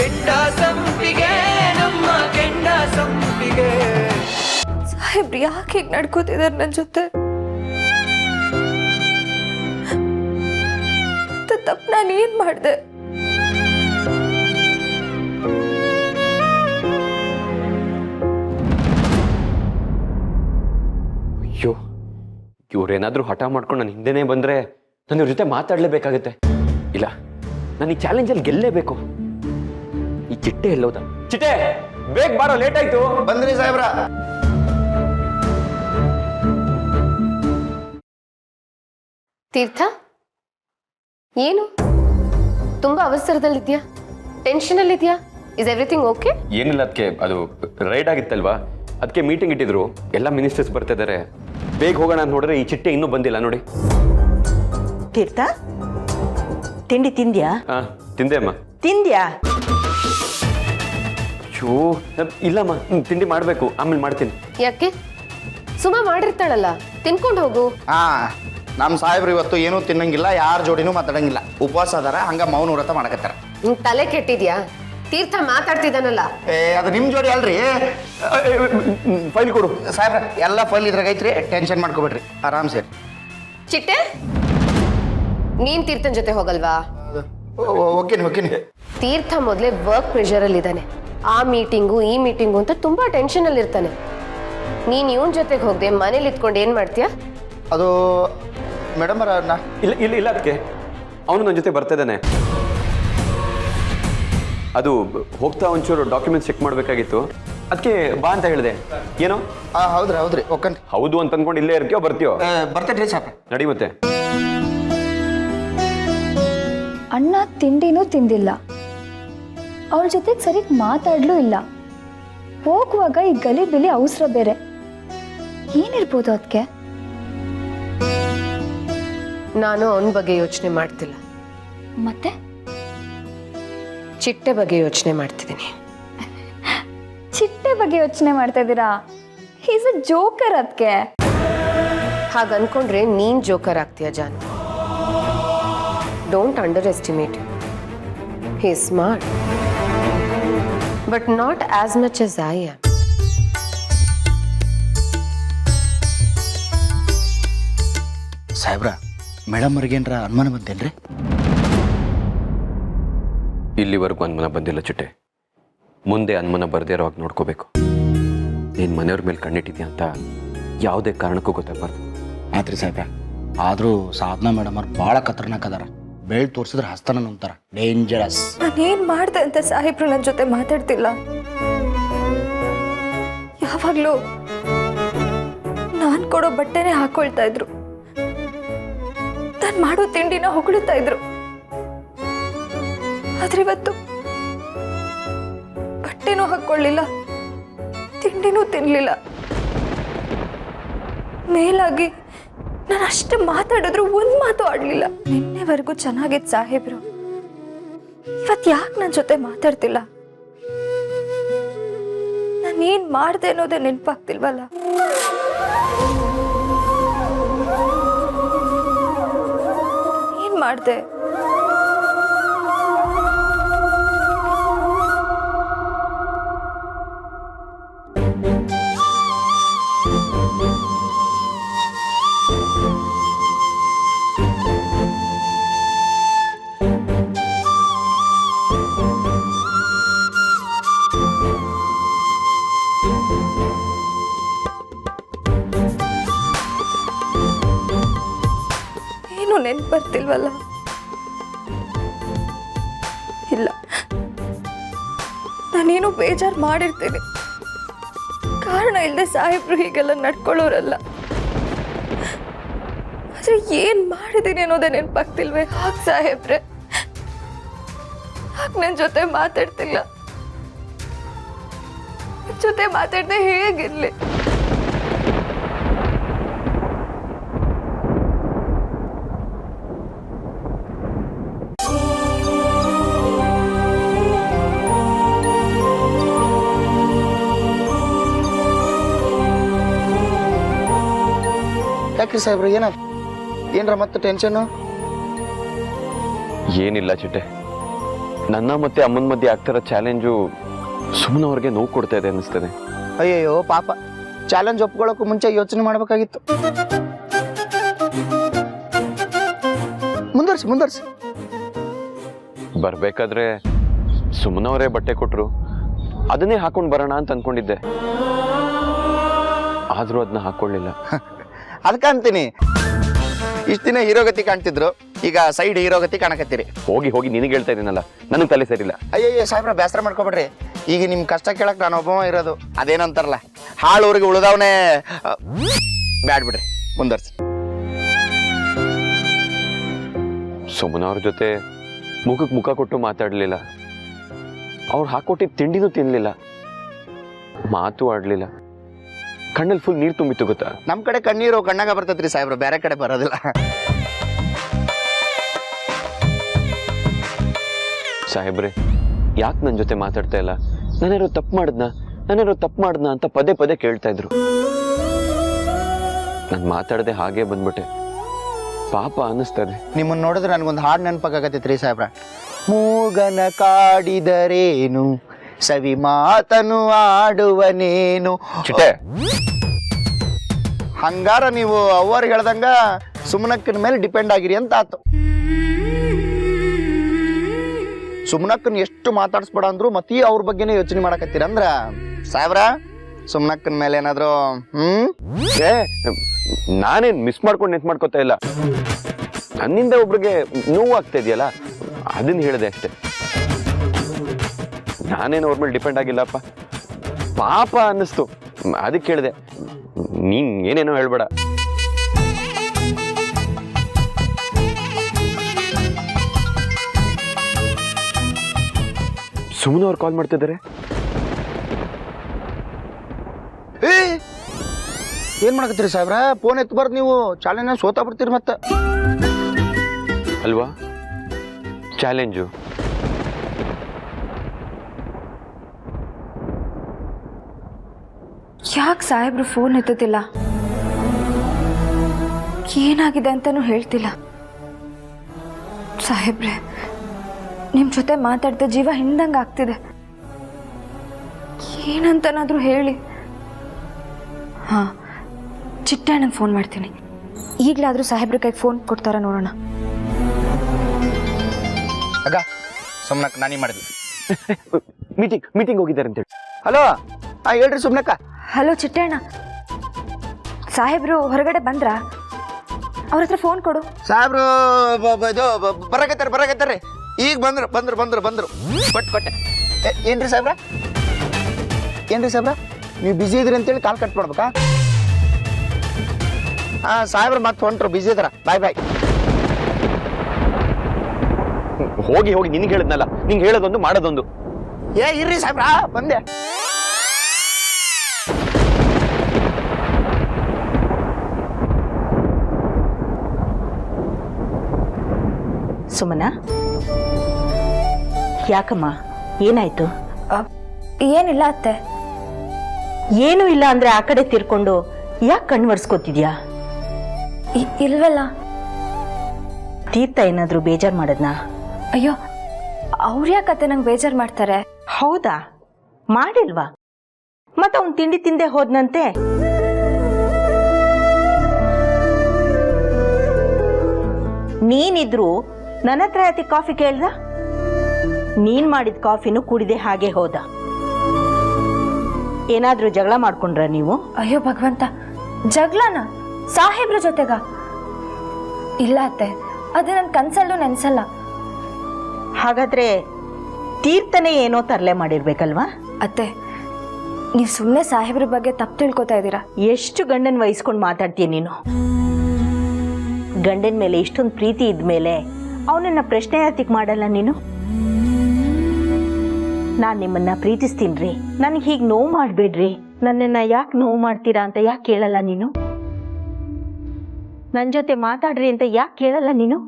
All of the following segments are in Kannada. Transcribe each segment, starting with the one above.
ಕೆಂಡ ಸಂಪಿಗೆ ನಮ್ಮ ಕೆಂಡ ಸಂಪಿಗೆ. ಸಾಹೇಬ್ರು ಯಾಕೆ ಹೀಗೆ ನಡ್ಕೋತಿದಾರೆ ನನ್ನ ಜೊತೆ? ತಪ್ಪು ನಾನು ಏನ್ ಮಾಡ್ದೆ? ಅಯ್ಯೋ, ಇವ್ರೇನಾದ್ರೂ ಹಠ ಮಾಡ್ಕೊಂಡು ನನ್ನ ಹಿಂದೆನೇ ಬಂದ್ರೆ ನಾನು ಇವ್ರ ಜೊತೆ ಮಾತಾಡ್ಲೇಬೇಕಾಗತ್ತೆ. ಇಲ್ಲ, ನಾನು ಈ ಚಾಲೆಂಜಲ್ಲಿ ಗೆಲ್ಲೇಬೇಕು. ಈ ಚಿಟ್ಟೆ ಎಲ್ಲೋದ? ಚಿಟ್ಟೆ, ಬೇಗ ಬಾರೋ, ಲೇಟ್ ಆಯ್ತು. ಬಂದ್ರಿ ಸಾಹೇಬ್ರ. ತೀರ್ಥ, ಏನು ತುಂಬಾ ಅವಸರದಲ್ಲಿದ್ಯಾ? ಟೆನ್ಷನ್ ಅಲ್ಲಿದ್ಯಾ? Is everything okay? ಏನಿಲ್ಲ, ಅದಕ್ಕೆ ಅದು ರೈಡ್ ಆಗಿತ್ತಲ್ವಾ, ಅದಕ್ಕೆ ಮೀಟಿಂಗ್ ಇಟ್ಟಿದ್ರು. ಎಲ್ಲ ಮಿನಿಸ್ಟರ್ಸ್ ಬರ್ತಾ ಇದ್ದಾರೆ. ಬೇಗ ಹೋಗೋಣ ಅಂತ ನೋಡಿದ್ರೆ ಈ ಚಿಟ್ಟೆ ಇನ್ನೂ ಬಂದಿಲ್ಲ ನೋಡಿ. ತೀರ್ಥ, ತಿಂಡಿ ತಿಂದ್ಯಾ? ತಿಂದೆ ಅಮ್ಮ. ತಿಂದ್ಯಾ? ಶೋ, ಇಲ್ಲಮ್ಮ, ತಿಂಡಿ ಮಾಡಬೇಕು, ಆಮೇಲೆ ಮಾಡ್ತೀನಿ. ಯಾಕೆ? ಸುಮಾ ಮಾಡಿರ್ತಾಳಲ್ಲ, ತಿನ್ಕೊಂಡು ಹೋಗು. ನಮ್ಮ ಸಾಹೇಬ್ರು ಇವತ್ತು ಏನೂ ತಿನ್ನಂಗಿಲ್ಲ, ಯಾರ ಜೋಡಿನೂ ಮಾತಾಡಂಗಿಲ್ಲ, ಉಪವಾಸ ಅದಾರ. ಹಂಗ ಮೌನ ವ್ರತ ಮಾಡಕತ್ತಾರ. ನಿನ್ ತಲೆ ಕೆಟ್ಟಿದ್ಯಾ? ತೀರ್ಥ ಮಾತಾಡ್ತಿದ್ದಾನಲ್ಲ. ಅದು ನಿಮ್ ಜೋಡಿ ಅಲ್ರಿ. ಫೈಲ್ ಕೊಡು ಸಾಹೇಬ್ರ. ಎಲ್ಲ ಫೈಲ್ ಇದ್ರಾಗ ಐತ್ರಿ, ಟೆನ್ಷನ್ ಮಾಡ್ಕೊಬೇಡ್ರಿ, ಆರಾಮ್ ಸೇರಿ. ಚಿಟ್ಟೆ, ನೀನ್ ತೀರ್ಥನ್ ಜೊತೆ ಹೋಗಲ್ವಾ? ಓಕೆನಿ. ತೀರ್ಥ ಮೊದಲೇ ವರ್ಕ್ ಪ್ರೆಷರ್ ಅಲ್ಲಿ ಇದ್ದಾನೆ. ಆ ಮೀಟಿಂಗು ಈ ಮೀಟಿಂಗು ಅಂತ ತುಂಬಾ ಟೆನ್ಷನ್ ಅಲ್ಲಿ ಇರ್ತಾನೆ. ನೀನ್ ಇವನ್ ಜೊತೆಗೆ ಹೋಗದೆ ಮನೇಲಿ ಇತ್ಕೊಂಡು ಏನ್ ಮಾಡ್ತೀಯಾ? ಅದು ಮೇಡಮ್ ಇಲ್ಲ ಅದಕ್ಕೆ ಅವನು ನನ್ನ ಜೊತೆ ಬರ್ತಾ ಇದ್ದಾನೆ. ಅದು ಹೋಗ್ತಾ ಒಂಚೂರು ಡಾಕ್ಯುಮೆಂಟ್ಸ್ ಚೆಕ್ ಮಾಡಬೇಕಾಗಿತ್ತು, ಅದಕ್ಕೆ ಬಾ ಅಂತ ಹೇಳಿದೆ. ಏನೋ? ಹೌದ್ರಿ ಓಕೆ. ಹೌದು ಅಂತ ಅಂದ್ಕೊಂಡು ಇಲ್ಲೇ ಇರ್ತೀಯೋ ಬರ್ತೀಯೋ? ಬರ್ತೇನೆ ಸಾಹೇಬ್ರ. ನಡಿ ಮತ್ತೆ. ಅಣ್ಣ ತಿಂಡಿನೂ ತಿಂದಿಲ್ಲ, ಅವಳ ಜೊತೆಗೆ ಸರಿಯಾಗಿ ಮಾತಾಡ್ಲೂ ಇಲ್ಲ. ಹೋಗುವಾಗ ಈ ಗಲಿಬಿಲಿ ಅವಸರ ಬೇರೆ. ಏನಿರ್ಬೋದು ಅದಕ್ಕೆ? ನಾನು ಅವನ ಬಗ್ಗೆ ಯೋಚನೆ ಮಾಡ್ತಿಲ್ಲ, ಮತ್ತೆ ಚಿಟ್ಟೆ ಬಗ್ಗೆ ಯೋಚನೆ ಮಾಡ್ತಿದ್ದೀನಿ. ಚಿಟ್ಟೆ ಬಗ್ಗೆ ಯೋಚನೆ ಮಾಡ್ತಾ ಇದ್ದೀರಾ? Is a joker. ಅದಕ್ಕೆ ಹಾಗೆ ಅನ್ಕೊಂಡ್ರೆ ನೀನ್ ಜೋಕರ್ ಆಗ್ತೀಯ John. Don't underestimate. He is smart but not as much as I am. ಸಾಹೇಬ್ರ, ಮೇಡಮ್ ಅವ್ರಿಗೇನ್ರ ಅನುಮಾನ ಬಂತೇನ್ರಿ? ಇಲ್ಲಿವರೆಗೂ ಅನುಮಾನ ಬಂದಿಲ್ಲ ಚಿಟ್ಟೆ. ಮುಂದೆ ಅನುಮಾನ ಬರದೇ ಇರೋ ಹಾಗೆ ನೋಡ್ಕೋಬೇಕು. ನೀನು ಮನೆಯವ್ರ ಮೇಲೆ ಕಣ್ಣಿಟ್ಟಿದ್ಯಾ ಅಂತ ಯಾವುದೇ ಕಾರಣಕ್ಕೂ ಗೊತ್ತಾಗಬಾರ್ದು. ಆತ್ರಿ ಸಾಹೇಬ್ರ. ಆದರೂ ಸಾಧನಾ ಮೇಡಮ್ ಅವ್ರು ಭಾಳ ಖತರ್ನಾಕ್ ಅದಾರ. ಬೆಳ್ ತೋರಿಸಿದ್ರೆ ಹಸ್ತನ ಅಂತಾರ, ಡೇಂಜರಸ್. ನಾನೇನ್ ಮಾಡ್ದೆ ಅಂತ ಸಾಹೇಬ್ರು ನನ್ನ ಜೊತೆ ಮಾತಾಡ್ತಿಲ್ಲ. ಯಾವಾಗ್ಲೂ ನಾನ್ ಕೊಡೋ ಬಟ್ಟೆನೆ ಹಾಕೊಳ್ತಾ ಇದ್ರು, ನಾನ್ ಮಾಡೋ ತಿಂಡಿನ ಹೊಗಳುತ್ತಾ ಇದ್ರು. ಆದ್ರೆ ಇವತ್ತು ಬಟ್ಟೆನೂ ಹಾಕೊಳ್ಳಿಲ್ಲ, ತಿಂಡಿನೂ ತಿನ್ಲಿಲ್ಲ. ಮೇಲಾಗಿ ನಾನು ಅಷ್ಟೇ ಮಾತಾಡಿದ್ರು ಒಂದ್ ಮಾತು ಆಡ್ಲಿಲ್ಲ. ನಿನ್ನೆವರೆಗೂ ಚೆನ್ನಾಗಿತ್ತು ಸಾಹೇಬ್ರು, ಇವತ್ ಯಾಕೆ ನನ್ನ ಜೊತೆ ಮಾತಾಡ್ತಿಲ್ಲ? ನಾನೇನ್ ಮಾಡ್ದೆ ಅನ್ನೋದೇ ನೆನಪಾಗ್ತಿಲ್ವಲ್ಲ. ಏನ್ ಮಾಡ್ದೆ? ಏನು ನೆನ್ಪು ಬರ್ತಿಲ್ವಲ್ಲ? ಇಲ್ಲ, ನಾನೇನು ಬೇಜಾರು ಮಾಡಿರ್ತೀನಿ. ಕಾರಣ ಇಲ್ಲದೆ ಸಾಹೇಬ್ರು ಹೀಗೆಲ್ಲ ನಡ್ಕೊಳ್ಳೋರಲ್ಲ. ಆದ್ರೆ ಏನ್ ಮಾಡಿದೀನಿ ಅನ್ನೋದೇ ನೆನಪಾಗ್ತಿಲ್ವೇ? ಹಾಗೆ ಸಾಹೇಬ್ರೆ, ಹಾಗೆ ನನ್ನ ಜೊತೆ ಮಾತಾಡ್ತಿಲ್ಲ. ಜೊತೆ ಮಾತಾಡದೆ ಹೇಗಿರ್ಲಿ? ಯಾಕ್ರಿ ಸಾಹೇಬ್ರು, ಏನರ ಮತ್ತೆ ಟೆನ್ಷನ್ನು? ಏನಿಲ್ಲ ಚಿಟ್ಟೆ, ನನ್ನ ಮತ್ತೆ ಅಮ್ಮನ ಮಧ್ಯೆ ಆಗ್ತಿರೋ ಚಾಲೆಂಜು ಸುಮ್ಮನೆ ಅವ್ರಿಗೆ ನೋವು ಕೊಡ್ತಾ ಇದೆ ಅನ್ನಿಸ್ತದೆ. ಅಯ್ಯಯ್ಯೋ ಪಾಪ, ಚಾಲೆಂಜ್ ಒಪ್ಕೊಳ್ಳೋಕ್ಕೂ ಮುಂಚೆ ಯೋಚನೆ ಮಾಡ್ಬೇಕಾಗಿತ್ತು. ಮುಂದುವರ್ಸಿ. ಬರ್ಬೇಕಾದ್ರೆ ಸುಮ್ಮನವರೇ ಬಟ್ಟೆ ಕೊಟ್ರು, ಅದನ್ನೇ ಹಾಕೊಂಡು ಬರೋಣ ಅಂತ ಅನ್ಕೊಂಡಿದ್ದೆ. ಆದ್ರೂ ಅದನ್ನ ಹಾಕೊಳ್ಳಿಲ್ಲ. ಅದಕ್ಕೆ ಅಂತೀನಿ, ಇಷ್ಟ ದಿನ ಹೀರೋಗತಿ ಕಾಣ್ತಿದ್ರು, ಈಗ ಸೈಡ್ ಹೀರೋಗತಿ ಕಾಣಕತ್ತೀರಿ. ಹೋಗಿ ನಿನಗೆ ಹೇಳ್ತಾ ಇದೀನಲ್ಲ, ನನಗೆ ತಲೆ ಸರಿಲ್ಲ. ಅಯ್ಯಯ್ಯ ಸಾಹೇಬ್ರ, ಬೇಸರ ಮಾಡ್ಕೊಬೇಡ್ರಿ. ಈಗ ನಿಮ್ ಕಷ್ಟ ಕೇಳಕ್ ನಾನು ಒಬ್ಬ ಇರೋದು. ಅದೇನಂತಾರಲ್ಲ, ಹಾಳೂರಿಗೆ ಉಳಿದವನೇ ಬ್ಯಾಡ್ ಬಿಡ್ರಿ. ಮುಂದರ್ಸಿ. ಸುಮ್ಮನವ್ರ ಜೊತೆ ಮುಖಕ್ಕೆ ಮುಖ ಕೊಟ್ಟು ಮಾತಾಡ್ಲಿಲ್ಲ. ಅವ್ರು ಹಾಕೊಟ್ಟಿದ್ ತಿಂಡಿನೂ ತಿನ್ಲಿಲ್ಲ, ಮಾತು ಆಡ್ಲಿಲ್ಲ. ಕಣ್ಣಲ್ಲಿ ಫುಲ್ ನೀರು ತುಂಬಿತ್ತು ಗೊತ್ತಾ. ನಮ್ ಕಡೆ ಕಣ್ಣೀರು ಕಣ್ಣಾಗ ಬರ್ತೈತ್ರಿ ಸಾಹೇಬ್ರ, ಬೇರೆ ಕಡೆ ಬರೋದಿಲ್ಲ. ಸಾಹೇಬ್ರೆ, ಯಾಕೆ ನನ್ನ ಜೊತೆ ಮಾತಾಡ್ತಾ ಇಲ್ಲ? ನಾನೇನೋ ತಪ್ಪು ಮಾಡ್ದನ ಅಂತ ಪದೇ ಪದೇ ಕೇಳ್ತಾ ಇದ್ರು. ನಾನು ಮಾತಾಡದೆ ಹಾಗೆ ಬಂದ್ಬಿಟ್ಟೆ. ಪಾಪ ಅನ್ನಿಸ್ತದೆ. ನಿಮ್ಮನ್ನ ನೋಡಿದ್ರೆ ನನ್ಗೊಂದು ಹಾಡು ನೆನಪಾಗತ್ತೈತ್ರಿ ಸಾಹೇಬ್ರ. ಮೂಗನ ಕಾಡಿದರೇನು, ಸವಿ ಮಾತನು ಆಡುವನೇನು. ಚಿಟ್ಟೆ, ಹಂಗಾರ ನೀವು ಅವ್ರು ಹೇಳ್ದಂಗ ಸುಮನಕ್ಕನ ಮೇಲೆ ಡಿಪೆಂಡ್ ಆಗಿರಿ ಅಂತ ಆತು. ಸುಮನಕ್ಕನ್ ಎಷ್ಟು ಮಾತಾಡ್ಸ್ಬೇಡ ಅಂದ್ರು ಮತ್ತೆ ಅವ್ರ ಬಗ್ಗೆನೇ ಯೋಚನೆ ಮಾಡಕತ್ತೀರ ಅಂದ್ರ ಸಾಹೇಬ್ರ, ಸುಮನಕ್ಕನ ಮೇಲೆ ಏನಾದ್ರು ನಾನೇನ್ ಮಿಸ್ ಮಾಡ್ಕೊಂಡು ನೆನ್ಸ್ ಮಾಡ್ಕೊತಾ ಇಲ್ಲ. ನನ್ನಿಂದ ಒಬ್ರಿಗೆ ನೋವು ಆಗ್ತಾ ಇದೆಯಲ್ಲ, ಅದನ್ನ ಹೇಳಿದೆ ಅಷ್ಟೆ. ನಾನೇನು ಅವ್ರ ಮೇಲೆ ಡಿಪೆಂಡ್ ಆಗಿಲ್ಲಪ್ಪ. ಪಾಪ ಅನ್ನಿಸ್ತು, ಅದಕ್ಕೆ ಹೇಳಿದೆ. ನೀನ್ ಏನೇನೋ ಹೇಳ್ಬೇಡ. ಸುಮ್ಮನೆ ಅವ್ರು ಕಾಲ್ ಮಾಡ್ತಿದ್ದಾರೆ. ಏನ್ ಮಾಡಕತ್ತೀರಿ ಸಾಹೇಬ್ರ? ಫೋನ್ ಎತ್ತಬಾರ್ದು ನೀವು, ಚಾಲೆಂಜ್ ಸೋತಾ ಬಿಡ್ತೀರಿ ಮತ್ತೆ. ಅಲ್ವಾ ಚಾಲೆಂಜು? ಯಾಕೆ ಸಾಹೇಬ್ರು ಫೋನ್ ಎತ್ತುತ್ತಿಲ್ಲ? ಏನಾಗಿದೆ ಅಂತಾನೂ ಹೇಳ್ತಿಲ್ಲ. ಸಾಹೇಬ್ರೆ, ನಿಮ್ಮ ಜೊತೆ ಮಾತಾಡ್ತಾ ಜೀವ ಹಿಂದಂಗೆ ಆಗ್ತಿದೆ. ಏನಂತನಾದ್ರೂ ಹೇಳಿ. ಹಾಂ, ಚಿಟ್ಟಣ್ಣಂಗೆ ಫೋನ್ ಮಾಡ್ತೀನಿ. ಈಗಲಾದರೂ ಸಾಹೇಬ್ರ ಕೈಗೆ ಫೋನ್ ಕೊಡ್ತಾರ ನೋಡೋಣ. ಆಗ ಸುಮ್ನಕ್ಕ ನಾನಿ ಮಾಡಿದ್ವಿ. ಮೀಟಿಂಗ್ ಹೋಗಿದ್ದಾರೆ ಅಂತೇಳಿ. ಹಲೋ, ಹೇಳ್ರಿ ಸುಮ್ನಕ್ಕ. ಹಲೋ ಚಿಟ್ಟಣ್ಣ, ಸಾಹೇಬ್ರು ಹೊರಗಡೆ ಬಂದ್ರಾ? ಅವ್ರ ಹತ್ರ ಫೋನ್ ಕೊಡು. ಸಾಹೇಬ್ರು ಬರಕತ್ತಾರ. ಈಗ ಬಂದ್ರು. ಕೊಟ್ಟೆ. ಏನ್ರಿ ಸಾಹೇಬ್ರ ನೀವು ಬಿಸಿ ಇದ್ರಿ ಅಂತೇಳಿ ಕಾಲ್ ಕಟ್ ಮಾಡ್ಬೇಕಾ? ಸಾಹೇಬ್ರ ಮತ್ತೆ ಹೊಂಟ್ರು, ಬಿಸಿ ಇದಾರ. ಬಾಯ್. ಹೋಗಿ ನಿನಗೆ ಹೇಳಿದ್ನಲ್ಲ, ನಿಂಗೆ ಹೇಳೋದೊಂದು ಮಾಡೋದೊಂದು. ಇರ್ರಿ ಸಾಹೇಬ್ರ, ಬಂದೆ. ಸುಮನ, ಯಾಕಮ್ಮ, ಏನಾಯ್ತು? ಏನಿಲ್ಲ ಅತ್ತೆ. ಏನೂ ಇಲ್ಲ ಅಂದ್ರೆ ಆ ಕಡೆ ತಿರ್ಕೊಂಡು ಯಾಕೆ ಕಣ್ಣು ಒರೆಸ್ಕೋತಿದ್ಯಾ? ಇಲ್ವಲ್ಲ. ತೀರ್ಥ ಏನಾದರೂ ಬೇಜಾರು ಮಾಡದ್ನಾ? ಅಯ್ಯೋ, ಅವ್ರು ಯಾಕತ್ತೆ ನಂಗೆ ಬೇಜಾರು ಮಾಡ್ತಾರೆ? ಹೌದಾ, ಮಾಡಿಲ್ವಾ? ಮತ್ತೆ ಅವ್ನು ತಿಂಡಿ ತಿಂದೆ ಹೋದ್ನಂತೆ. ನೀನಿದ್ರು ನನ್ನ ಹತ್ರ ಯಾಕೆ ಕಾಫಿ ಕೇಳ್ದ? ನೀನ್ ಮಾಡಿದ ಕಾಫಿನೂ ಕುಡಿದೆ ಹಾಗೆ ಹೋದ. ಏನಾದ್ರೂ ಜಗಳ ಮಾಡ್ಕೊಂಡ್ರ ನೀವು? ಅಯ್ಯೋ ಭಗವಂತ, ಜಗಳನ ಸಾಹೇಬ್ರ ಜೊತೆಗ? ಇಲ್ಲ ಅತ್ತೆ, ಅದು ನನ್ನ ಕನ್ಸಲ್ಲೂ ನೆನ್ಸಲ್ಲ. ಹಾಗಾದ್ರೆ ತೀರ್ಥನೇ ಏನೋ ತರಲೆ ಮಾಡಿರ್ಬೇಕಲ್ವಾ? ಅತ್ತೆ, ನೀವು ಸುಮ್ಮನೆ ಸಾಹೇಬ್ರ ಬಗ್ಗೆ ತಪ್ಪು ತಿಳ್ಕೊತಾ ಇದ್ದೀರಾ. ಎಷ್ಟು ಗಂಡನ ವಹಿಸ್ಕೊಂಡು ಮಾತಾಡ್ತೀಯ ನೀನು? ಗಂಡನ ಮೇಲೆ ಇಷ್ಟೊಂದು ಪ್ರೀತಿ ಇದ್ಮೇಲೆ ಅವನನ್ನ ಪ್ರಶ್ನೆ ಯಾತಿಗೆ ಮಾಡಲ್ಲ ನೀನು? ನಾನು ನಿಮ್ಮನ್ನ ಪ್ರೀತಿಸ್ತೀನ್ರಿ, ನನಗೆ ಹೀಗೆ ನೋವು ಮಾಡಬೇಡ್ರಿ, ನನ್ನನ್ನ ಯಾಕೆ ನೋವು ಮಾಡ್ತೀರಾ ಅಂತ ಯಾಕೆ ಕೇಳಲ್ಲ ನೀನು? ನನ್ನ ಜೊತೆ ಮಾತಾಡ್ರಿ ಅಂತ ಯಾಕೆ ಕೇಳಲ್ಲ ನೀನು?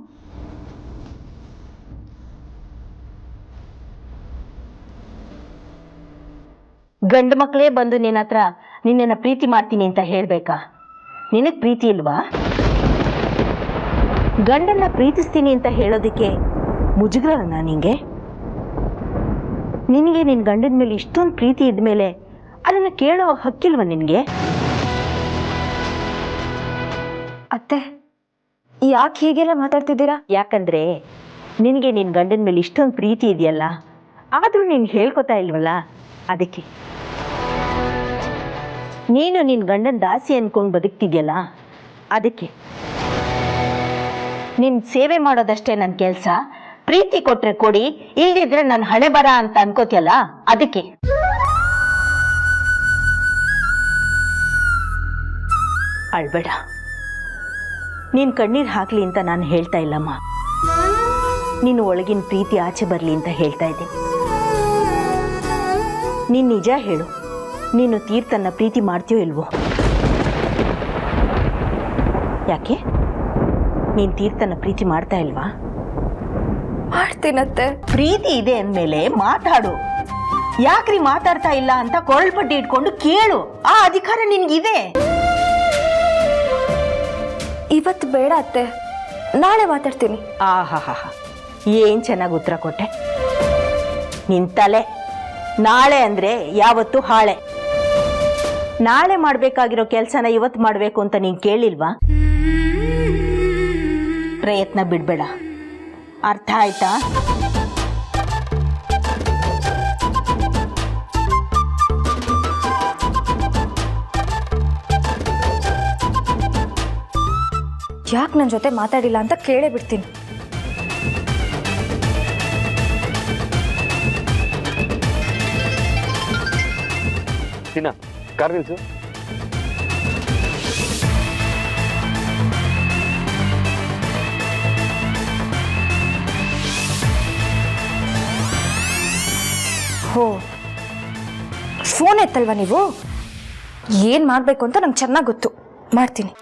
ಗಂಡು ಮಕ್ಕಳೇ ಬಂದು ನಿನ್ನ ಹತ್ರ ನಿನ್ನನ್ನು ಪ್ರೀತಿ ಮಾಡ್ತೀನಿ ಅಂತ ಹೇಳ್ಬೇಕಾ? ನಿನಗೆ ಪ್ರೀತಿ ಇಲ್ವಾ? ಗಂಡನ್ನ ಪ್ರೀತಿಸ್ತೀನಿ ಅಂತ ಹೇಳೋದಕ್ಕೆ ಮುಜುಗರನಾ ನಿಂಗೆ? ನಿನಗೆ ನಿನ್ನ ಗಂಡನ ಮೇಲೆ ಇಷ್ಟೊಂದು ಪ್ರೀತಿ ಇದ್ಮೇಲೆ ಅದನ್ನು ಕೇಳೋ ಹಕ್ಕಿಲ್ವ ನಿನಗೆ? ಅತ್ತೆ, ಯಾಕೆ ಹೀಗೆಲ್ಲ ಮಾತಾಡ್ತಿದ್ದೀರಾ? ಯಾಕಂದರೆ ನಿನಗೆ ನಿನ್ನ ಗಂಡನ ಮೇಲೆ ಇಷ್ಟೊಂದು ಪ್ರೀತಿ ಇದೆಯಲ್ಲ, ಆದರೂ ನೀನು ಹೇಳ್ಕೊತಾ ಇಲ್ವಲ್ಲ, ಅದಕ್ಕೆ. ನೀನು ನಿನ್ನ ಗಂಡನ ದಾಸಿ ಅಂದ್ಕೊಂಡು ಬದುಕ್ತಿದ್ಯಲ್ಲ, ಅದಕ್ಕೆ. ನಿನ್ನ ಸೇವೆ ಮಾಡೋದಷ್ಟೇ ನನ್ನ ಕೆಲಸ, ಪ್ರೀತಿ ಕೊಟ್ಟರೆ ಕೊಡಿ, ಇಲ್ಲದಿದ್ರೆ ನನ್ನ ಹಣೆ ಬರ ಅಂತ ಅನ್ಕೋತಿಯಲ್ಲ, ಅದಕ್ಕೆ. ಅಳ್ಬೇಡ. ನೀನು ಕಣ್ಣೀರು ಹಾಕಲಿ ಅಂತ ನಾನು ಹೇಳ್ತಾ ಇಲ್ಲಮ್ಮ, ನೀನು ಒಳಗಿನ ಪ್ರೀತಿ ಆಚೆ ಬರಲಿ ಅಂತ ಹೇಳ್ತಾ ಇದ್ದೀನಿ. ನೀನು ನಿಜ ಹೇಳು, ನೀನು ತೀರ್ಥನ ಪ್ರೀತಿ ಮಾಡ್ತೀಯೋ ಇಲ್ವೋ? ಯಾಕೆ ನೀನು ತೀರ್ಥನ ಪ್ರೀತಿ ಮಾಡ್ತಾ ಇಲ್ವಾ? ಮಾಡ್ತೀನತ್ತೆ. ಪ್ರೀತಿ ಇದೆ ಅಂದಮೇಲೆ ಮಾತಾಡು. ಯಾಕ್ರಿ ಮಾತಾಡ್ತಾ ಇಲ್ಲ ಅಂತ ಕೊರಳ್ಪಟ್ಟಿ ಇಟ್ಕೊಂಡು ಕೇಳು, ಆ ಅಧಿಕಾರ ನಿನ್ಗಿದೆ. ಇವತ್ತು ಬೇಡ ಅತ್ತೆ, ನಾಳೆ ಮಾತಾಡ್ತೀನಿ. ಆಹಾ, ಏನ್ ಚೆನ್ನಾಗಿ ಉತ್ತರ ಕೊಟ್ಟೆ. ನಿನ್ ತಲೆ ನಾಳೆ ಅಂದ್ರೆ ಯಾವತ್ತು ಹಾಳೆ. ನಾಳೆ ಮಾಡ್ಬೇಕಾಗಿರೋ ಕೆಲ್ಸನ ಇವತ್ತು ಮಾಡ್ಬೇಕು ಅಂತ ನೀನ್ ಕೇಳಿಲ್ವಾ? ಪ್ರಯತ್ನ ಬಿಡ್ಬೇಡ, ಅರ್ಥ ಆಯ್ತಾ? ಯಾಕೆ ನನ್ನ ಜೊತೆ ಮಾತಾಡಿಲ್ಲ ಅಂತ ಕೇಳೇ ಬಿಡ್ತೀನಿ. ದಿನ ಕಾರ್ ನಿಲ್ಸು. ಹೋ, ಫೋನ್ ಎತ್ತಲ್ವಾ ನೀವು? ಏನು ಮಾಡಬೇಕು ಅಂತ ನಂಗೆ ಚೆನ್ನಾಗಿ ಗೊತ್ತು, ಮಾಡ್ತೀನಿ.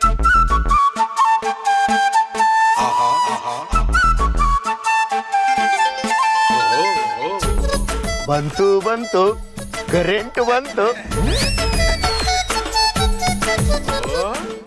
ಬಂತು ಕರೆಂಟ್ ಬಂತು.